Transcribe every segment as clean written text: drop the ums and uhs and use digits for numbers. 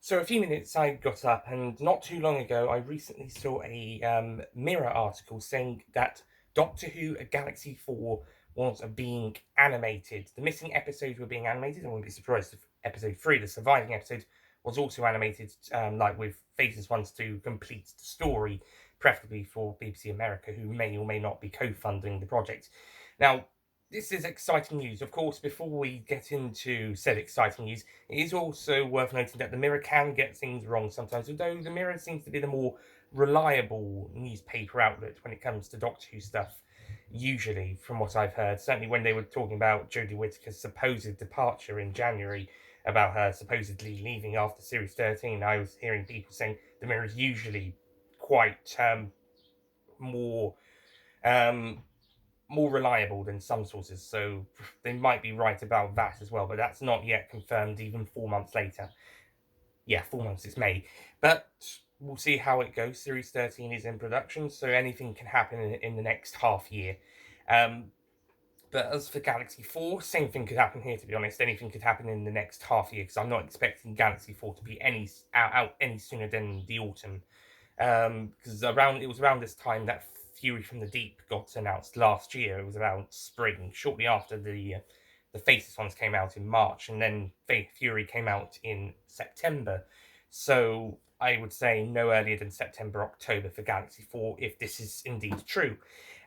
So a few minutes I got up, and not too long ago, I recently saw a Mirror article saying that Doctor Who: A Galaxy 4 was being animated. The missing episodes were being animated. I wouldn't be surprised if episode 3, the surviving episode, was also animated, like with Phases Ones to complete the story, preferably for BBC America, who may or may not be co-funding the project. Now, this is exciting news. Of course, before we get into said exciting news, it is also worth noting that the Mirror can get things wrong sometimes, although the Mirror seems to be the more reliable newspaper outlet when it comes to Doctor Who stuff, usually, from what I've heard. Certainly when they were talking about Jodie Whittaker's supposed departure in January, about her supposedly leaving after Series 13, I was hearing people saying the Mirror is usually quite more um, more reliable than some sources, so they might be right about that as well, but that's not yet confirmed even 4 months later. Yeah, 4 months, it's May. But we'll see how it goes. Series 13 is in production, so anything can happen in the next half year. Um, but as for Galaxy 4, same thing could happen here, to be honest. Anything could happen in the next half year, because I'm not expecting Galaxy 4 to be out any sooner than the autumn. Because it was around this time that Fury from the Deep got announced last year. It was around spring, shortly after the Faceless ones came out in March, and then Fury came out in September. So I would say no earlier than September, October for Galaxy 4, if this is indeed true.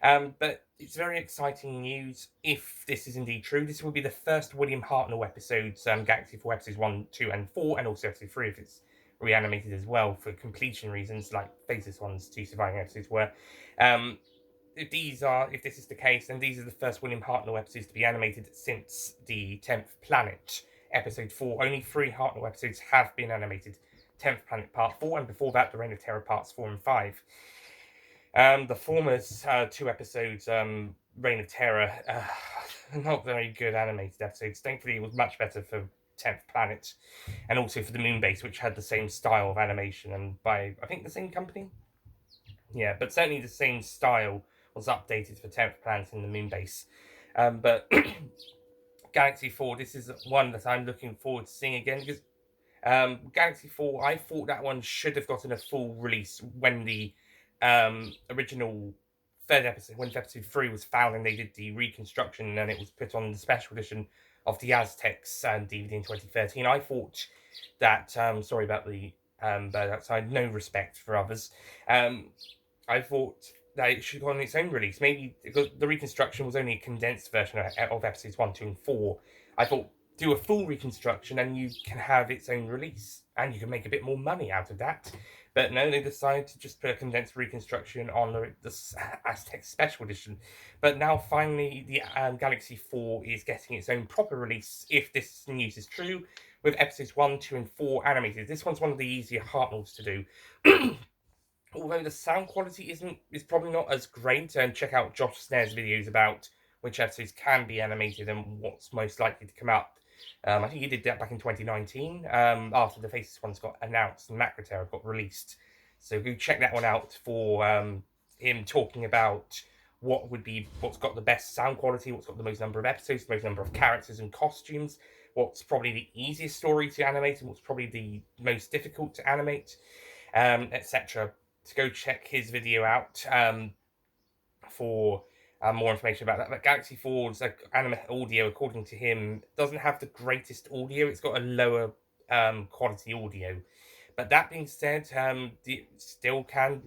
But it's very exciting news if this is indeed true. This will be the first William Hartnell episodes, Galaxy 4 episodes 1, 2, and 4, and also episode 3 if it's reanimated as well for completion reasons, like Faceless One's 2 surviving episodes were. If this is the case, then these are the first William Hartnell episodes to be animated since the 10th Planet, episode 4. Only 3 Hartnell episodes have been animated. 10th Planet Part 4, and before that, The Reign of Terror Parts 4 and 5. The former 2 episodes, Reign of Terror, not very good animated episodes. Thankfully, it was much better for 10th Planet, and also for the Moon Base, which had the same style of animation, and by, I think, the same company? Yeah, but certainly the same style was updated for 10th Planet and the Moon Base. But Galaxy 4, this is one that I'm looking forward to seeing again, because Galaxy 4, I thought that one should have gotten a full release when the original third episode, when episode 3 was found and they did the reconstruction and it was put on the special edition of the Aztecs DVD in 2013. I thought that, sorry about the bird outside, no respect for others. I thought that it should go on its own release. Maybe because the reconstruction was only a condensed version of episodes 1, 2, and 4. I thought do a full reconstruction and you can have its own release and you can make a bit more money out of that. But no, they decided to just put a condensed reconstruction on the Aztec Special Edition. But now finally the Galaxy 4 is getting its own proper release, if this news is true, with episodes 1, 2, and 4 animated. This one's one of the easier Hartnells to do. Although the sound quality is probably not as great, and check out Josh Snare's videos about which episodes can be animated and what's most likely to come up. I think he did that back in 2019, after the Faces ones got announced and Macroterra got released. So go check that one out for him talking about what's got the best sound quality, what's got the most number of episodes, the most number of characters and costumes, what's probably the easiest story to animate, and what's probably the most difficult to animate, etc. To go check his video out for more information about that. But Galaxy 4's anime audio, according to him, doesn't have the greatest audio. It's got a lower quality audio. But that being said, it still can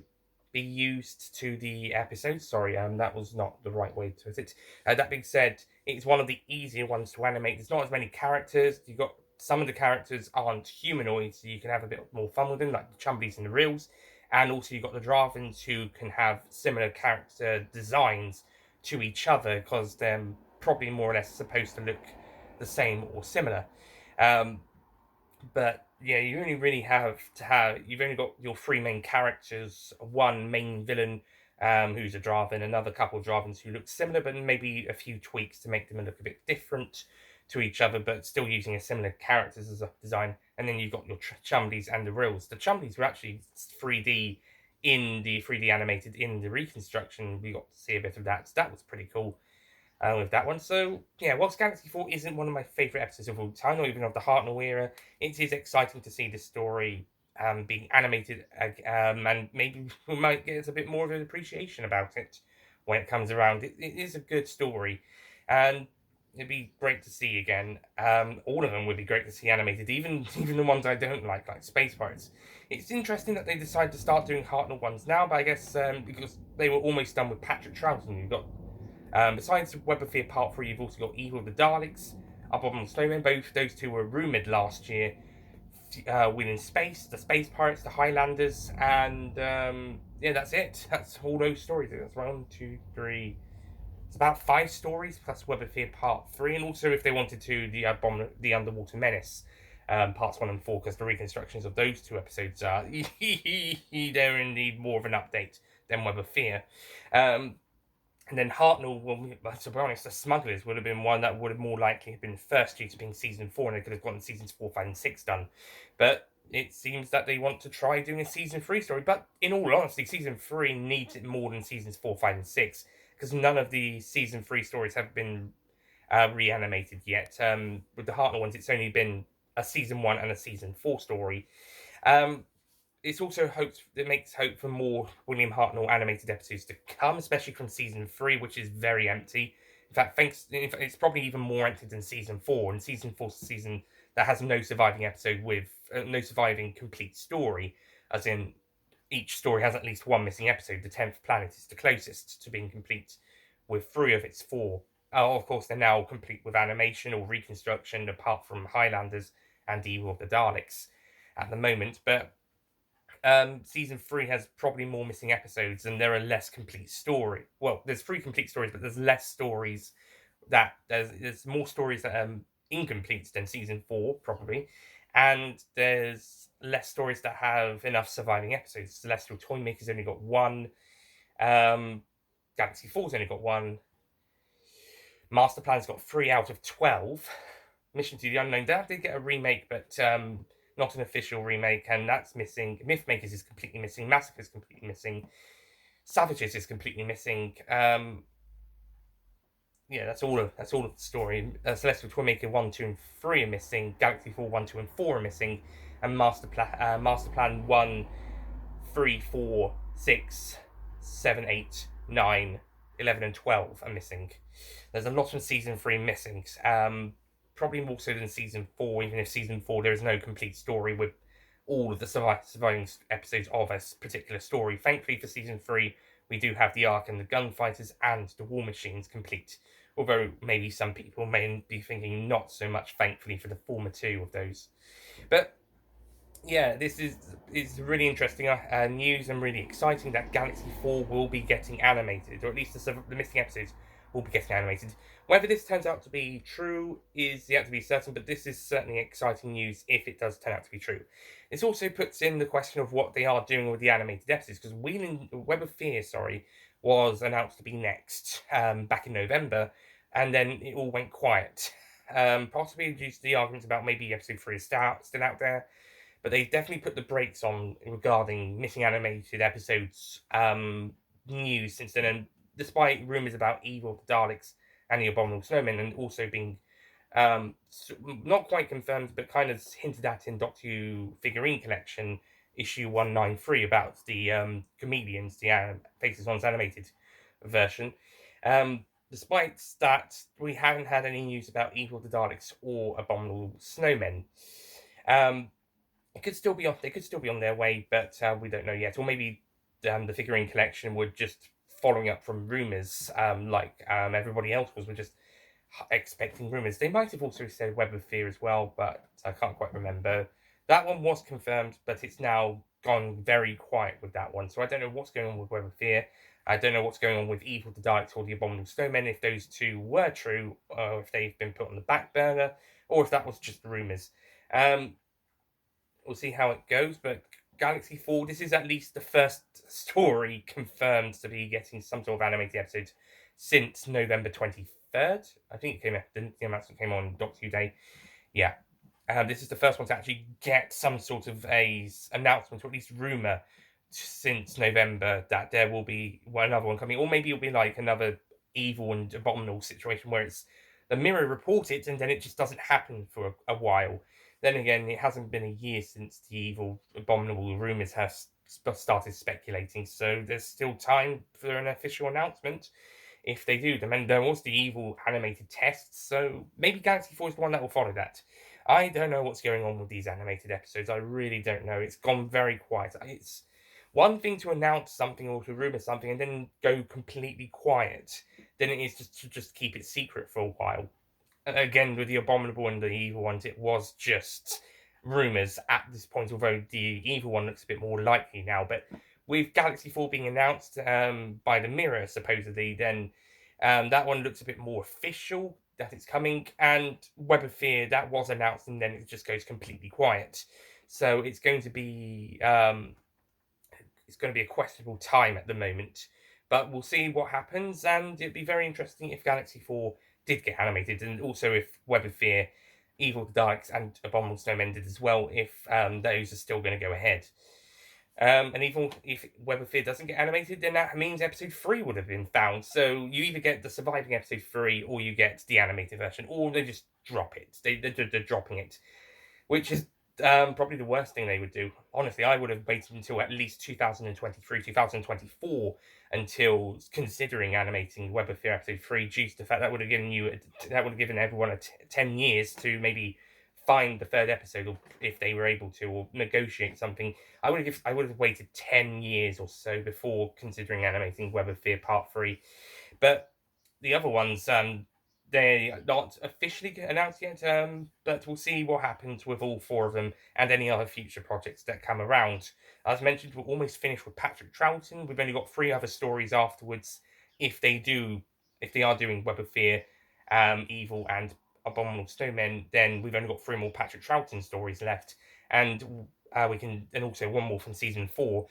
be used to the episode. Sorry, that was not the right way to put it. That being said, it's one of the easier ones to animate. There's not as many characters. You've got some of the characters aren't humanoid, so you can have a bit more fun with them, like the Chumblies and the Reels. And also you've got the Dravins, who can have similar character designs to each other because they're probably more or less supposed to look the same or similar. But yeah, you only really you've only got your 3 main characters, one main villain, who's a Dravin, another couple of Dravins who look similar, but maybe a few tweaks to make them look a bit different to each other, but still using a similar characters as a design. And then you've got your Chumblies and the Rills. The Chumblies were actually 3D animated in the reconstruction. We got to see a bit of that, so that was pretty cool. with that one. So, yeah, whilst Galaxy 4 isn't one of my favourite episodes of all time, or even of the Hartnell era, it is exciting to see this story being animated, and maybe we might get a bit more of an appreciation about it when it comes around. It is a good story, and it'd be great to see again. All of them would be great to see animated, even even the ones I don't like Space Pirates. It's interesting that they decided to start doing Hartnell ones now, but I guess because they were almost done with Patrick Troughton. You've got besides Web of Fear Part 3, you've also got Evil of the Daleks, Abominable Snowmen. Both those two were rumoured last year. Winning Space, the Space Pirates, the Highlanders, and yeah, that's it. That's all those stories. That's 1, 2, 3. It's about 5 stories plus Web of Fear Part 3, and also if they wanted to, the Underwater Menace. Parts 1 and 4, because the reconstructions of those 2 episodes are they're indeed more of an update than Web of Fear. And then Hartnell, well, to be honest, the Smugglers would have been one that would have more likely have been first due to being season 4, and they could have gotten seasons 4, 5, and 6 done. But it seems that they want to try doing a season 3 story. But in all honesty, season 3 needs it more than seasons 4, 5, and 6, because none of the season 3 stories have been reanimated yet. With the Hartnell ones, it's only been a season 1 and a season 4 story. It's also it makes hope for more William Hartnell animated episodes to come, especially from season 3, which is very empty. In fact, it's probably even more empty than season 4. And season 4 is a season that has no surviving episode with no surviving complete story, as in each story has at least one missing episode. The 10th Planet is the closest to being complete, with 3 of its 4. Oh, of course, they're now complete with animation or reconstruction, apart from Highlanders and Evil of the Daleks at the moment. But season 3 has probably more missing episodes, and there are less complete story. Well, there's 3 complete stories, but there's less stories that there's more stories that are incomplete than season 4 probably, and there's less stories that have enough surviving episodes. Celestial Toymaker's only got 1. Galaxy 4's only got 1. Master Plan's got 3 out of 12. Mission to the Unknown, that did get a remake, but not an official remake, and that's missing. Mythmakers is completely missing. Massacre is completely missing. Savages is completely missing. Yeah, that's all of the story. Celestial Toymaker 1, 2, and 3 are missing. Galaxy 4, 1, 2, and 4 are missing, and Master Plan 1, 3, 4, 6, 7, 8, 9, 11, and 12 are missing. There's a lot from season 3 missing. Probably more so than season 4, even if season 4 there is no complete story with all of the surviving episodes of a particular story. Thankfully for season 3, we do have the Ark and the Gunfighters and the War Machines complete. Although maybe some people may be thinking not so much, thankfully, for the former 2 of those. But yeah, this is really interesting news, and really exciting that Galaxy 4 will be getting animated, or at least the missing episodes will be getting animated. Whether this turns out to be true is yet to be certain, but this is certainly exciting news if it does turn out to be true. This also puts in the question of what they are doing with the animated episodes, because Web of Fear, was announced to be next back in November, and then it all went quiet. Possibly due to the arguments about maybe episode 3 is still out there, but they definitely put the brakes on regarding missing animated episodes news since then. And despite rumours about Evil, the Daleks, and the Abominable Snowmen, and also being not quite confirmed, but kind of hinted at in Doctor Who figurine collection issue 193 about the comedians, the Faces On's animated version. Despite that, we haven't had any news about Evil, the Daleks, or Abominable Snowmen. It could still be on. They could still be on their way, but we don't know yet. Or maybe the figurine collection would just following up from rumors, like everybody else was. We're just expecting rumors. They might have also said Web of Fear as well, but I can't quite remember. That one was confirmed, but it's now gone very quiet with that one. So I don't know what's going on with Web of Fear. I don't know what's going on with Evil, the Daleks, or the Abominable Snowmen, if those 2 were true, or if they've been put on the back burner, or if that was just rumors. We'll see how it goes, but Galaxy 4, this is at least the first story confirmed to be getting some sort of animated episode since November 23rd. I think the announcement came on Doctor Who Day. Yeah. This is the first one to actually get some sort of a announcement, or at least rumour, since November that there will be another one coming. Or maybe it'll be like another evil and abominable situation where it's the Mirror report it and then it just doesn't happen for a while. Then again, it hasn't been a year since the evil, abominable rumors have started speculating, so there's still time for an official announcement if they do them. And there was the evil animated tests, so maybe Galaxy 4 is the one that will follow that. I don't know what's going on with these animated episodes. I really don't know. It's gone very quiet. It's one thing to announce something or to rumor something and then go completely quiet than it is just to just keep it secret for a while. Again, with the abominable and the evil ones, it was just rumors at this point, although the evil one looks a bit more likely now. But with Galaxy 4 being announced by the Mirror, supposedly, then that one looks a bit more official that it's coming. And Web of Fear, that was announced and then it just goes completely quiet. So it's going to be a questionable time at the moment. But we'll see what happens, and it'd be very interesting if Galaxy 4 did get animated, and also if Web of Fear, Evil the Daleks, and Abominable Snowmen did as well, if those are still going to go ahead. And even if Web of Fear doesn't get animated, then that means episode 3 would have been found. So you either get the surviving episode 3, or you get the animated version, or they just drop it. They're dropping it, which is probably the worst thing they would do. Honestly, I would have waited until at least 2023, 2024 until considering animating Web of Fear episode 3, due to the fact that would have given everyone 10 years to maybe find the third episode, or if they were able to, or negotiate something. I would have waited 10 years or so before considering animating Web of Fear Part 3. But the other ones, they're not officially announced yet, but we'll see what happens with all 4 of them and any other future projects that come around. As mentioned, we're almost finished with Patrick Troughton. We've only got 3 other stories afterwards. If they are doing Web of Fear, Evil, and Abominable Snowmen, then we've only got 3 more Patrick Troughton stories left, and also 1 more from season 4.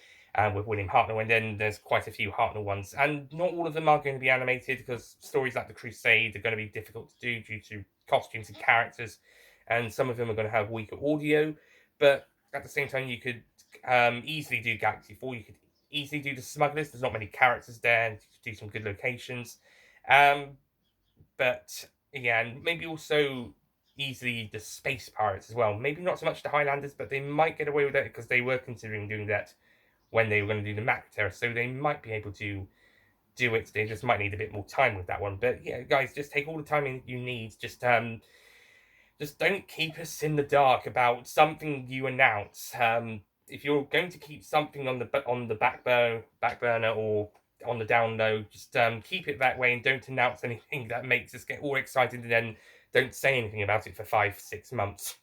With William Hartnell, and then there's quite a few Hartnell ones, and not all of them are going to be animated because stories like The Crusade are going to be difficult to do due to costumes and characters, and some of them are going to have weaker audio. But at the same time, you could easily do Galaxy 4. You could easily do The Smugglers. There's not many characters there, and you could do some good locations. But yeah, and maybe also easily the Space Pirates as well. Maybe not so much the Highlanders, but they might get away with it because they were considering doing that when they were going to do the Macra Terror, so they might be able to do it. They just might need a bit more time with that one. But yeah, guys, just take all the time you need. Just don't keep us in the dark about something you announce. If you're going to keep something on the back burner or on the down low, just keep it that way and don't announce anything that makes us get all excited and then don't say anything about it for 5-6 months.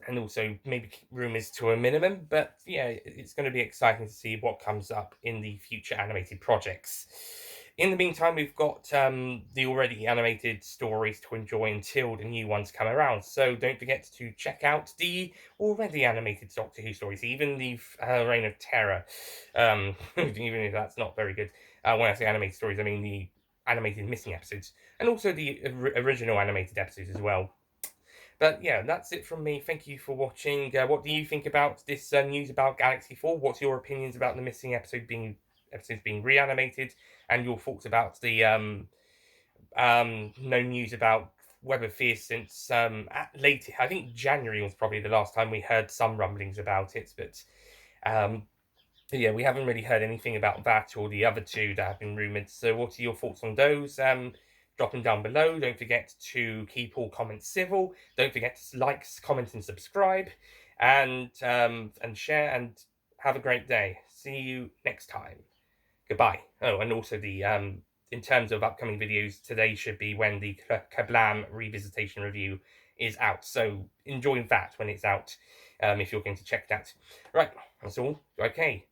And also maybe keep rumours to a minimum. But yeah, it's going to be exciting to see what comes up in the future animated projects. In the meantime, we've got the already animated stories to enjoy until the new ones come around. So don't forget to check out the already animated Doctor Who stories, even the Reign of Terror, even if that's not very good. When I say animated stories, I mean the animated missing episodes, and also the original animated episodes as well. But yeah, that's it from me. Thank you for watching. What do you think about this news about Galaxy 4? What's your opinions about the missing episodes being reanimated, and your thoughts about the no news about Web of Fear since I think January was probably the last time we heard some rumblings about it, but yeah, we haven't really heard anything about that or the other 2 that have been rumoured. So what are your thoughts on those? Drop them down below. Don't forget to keep all comments civil. Don't forget to like, comment, and subscribe, and share. And have a great day. See you next time. Goodbye. Oh, and also the in terms of upcoming videos, today should be when the Kablam Revisitation review is out. So enjoy that when it's out. If you're going to check that. Right, that's all. Okay.